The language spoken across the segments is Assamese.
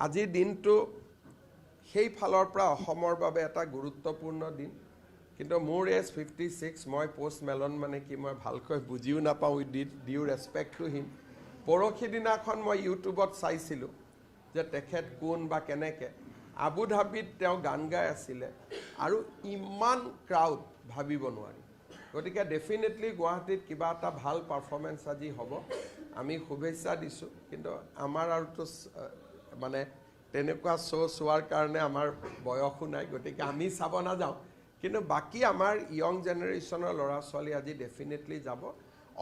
আজিৰ দিনটো সেই ফালৰ পৰা অসমৰ বাবে এটা গুৰুত্বপূৰ্ণ দিন কিন্তু মোৰ এজ 56 মই পোষ্ট মেলন মানে কি মই ভালকৈ বুজিও নাপাওঁ with due respect to him পৰহি দিনাখন মই ইউটিউবত চাইছিলোঁ যে তেখেত কোন বা কেনেকৈ আবু ধাবিত তেওঁ গান গাই আছিলে আৰু ইমান ক্ৰাউড ভাবিব নোৱাৰি গতিকে ডেফিনেটলি গুৱাহাটীত কিবা এটা ভাল পাৰফৰ্মেঞ্চ আজি হ'ব আমি শুভেচ্ছা দিছোঁ কিন্তু আমাৰ আৰুতো মানে তেনেকুৱা চোৱাৰ কাৰণে আমাৰ বয়সো নাই গতিকে আমি চাব নাযাওঁ কিন্তু বাকী আমাৰ ইয়ং জেনেৰেশ্যনৰ ল'ৰা ছোৱালী আজি ডেফিনেটলি যাব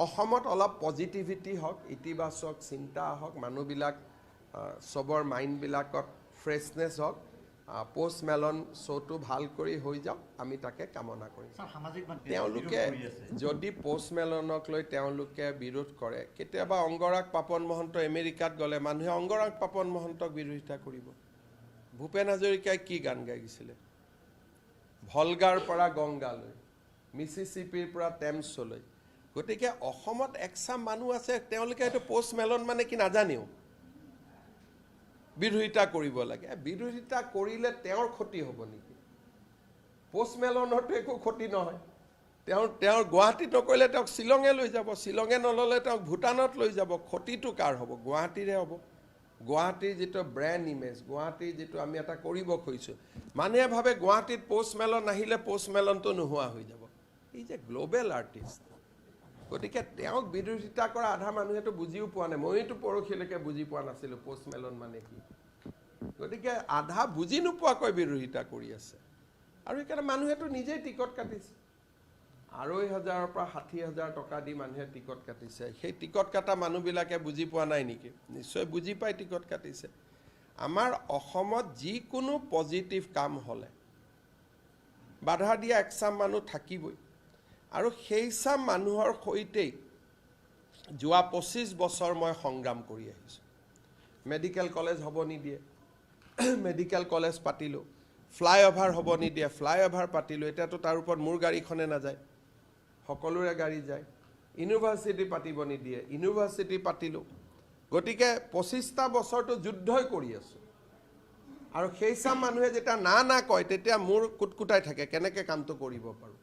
অসমত অলপ পজিটিভিটি হওক ইতিবাচক চিন্তা হওক মানুহবিলাক চবৰ মাইণ্ডবিলাকত ফ্ৰেছনেছ হওক পোষ্ট মেলন শ্ব'টো ভাল কৰি হৈ যাওক আমি তাকে কামনা কৰিম তেওঁলোকে যদি পোষ্ট মেলনক লৈ তেওঁলোকে বিৰোধ কৰে কেতিয়াবা অংগৰাগ পাপন মহন্ত আমেৰিকাত গ'লে মানুহে অংগৰাগ পাপন মহন্তক বিৰোধিতা কৰিব ভূপেন হাজৰিকাই কি গান গাই গৈছিলে ভলগাৰ পৰা গংগালৈ মিছিছিপিৰ পৰা টেমছলৈ গতিকে অসমত একচাম মানুহ আছে তেওঁলোকে এইটো পোষ্ট মেলন মানে কি নাজানেও বিৰোধিতা কৰিব লাগে বিৰোধিতা কৰিলে তেওঁৰ ক্ষতি হ'ব নেকি পোষ্ট মেলনৰতো একো ক্ষতি নহয় তেওঁৰ গুৱাহাটীত নকৰিলে তেওঁক শ্বিলঙে লৈ যাব শ্বিলঙে নল'লে তেওঁক ভূটানত লৈ যাব ক্ষতিটো কাৰ হ'ব গুৱাহাটীৰে হ'ব গুৱাহাটীৰ যিটো ব্ৰেণ্ড ইমেজ গুৱাহাটীৰ যিটো আমি এটা কৰিব খুজিছোঁ মানুহে ভাবে গুৱাহাটীত পোষ্ট মেলন আহিলে পোষ্ট মেলনটো নোহোৱা হৈ যাব এই যে গ্ল'বেল আৰ্টিষ্ট গতিকে তেওঁক বিৰোধিতা কৰা আধা মানুহেতো বুজিও পোৱা নাই মইতো পৰহিলৈকে বুজি পোৱা নাছিলোঁ পোষ্ট মেলন মানে কি গতিকে আধা বুজি নোপোৱাকৈ বিৰোধিতা কৰি আছে আৰু সেইকাৰণে মানুহেতো নিজেই টিকট কাটিছে 2,500 পৰা 60,000 টকা দি মানুহে টিকট কাটিছে সেই টিকট কটা মানুহবিলাকে বুজি পোৱা নাই নেকি নিশ্চয় বুজি পাই টিকট কাটিছে আমাৰ অসমত যিকোনো পজিটিভ কাম হ'লে বাধা দিয়া একচাম মানুহ থাকিবই আৰু সেই চাম মানুহৰ সৈতেই যোৱা 25 বছৰ মই সংগ্ৰাম কৰি আহিছোঁ মেডিকেল কলেজ হ'ব নিদিয়ে মেডিকেল কলেজ পাতিলোঁ ফ্লাইঅভাৰ হ'ব নিদিয়ে ফ্লাইঅভাৰ পাতিলোঁ এতিয়াতো তাৰ ওপৰত মোৰ গাড়ীখনে নাযায় সকলোৰে গাড়ী যায় ইউনিভাৰ্চিটি পাতিব নিদিয়ে ইউনিভাৰ্চিটি পাতিলোঁ গতিকে 25টা বছৰটো যুদ্ধই কৰি আছোঁ আৰু সেই চাম মানুহে যেতিয়া না কয় তেতিয়া মোৰ কুটকুটাই থাকে কেনেকৈ কামটো কৰিব পাৰোঁ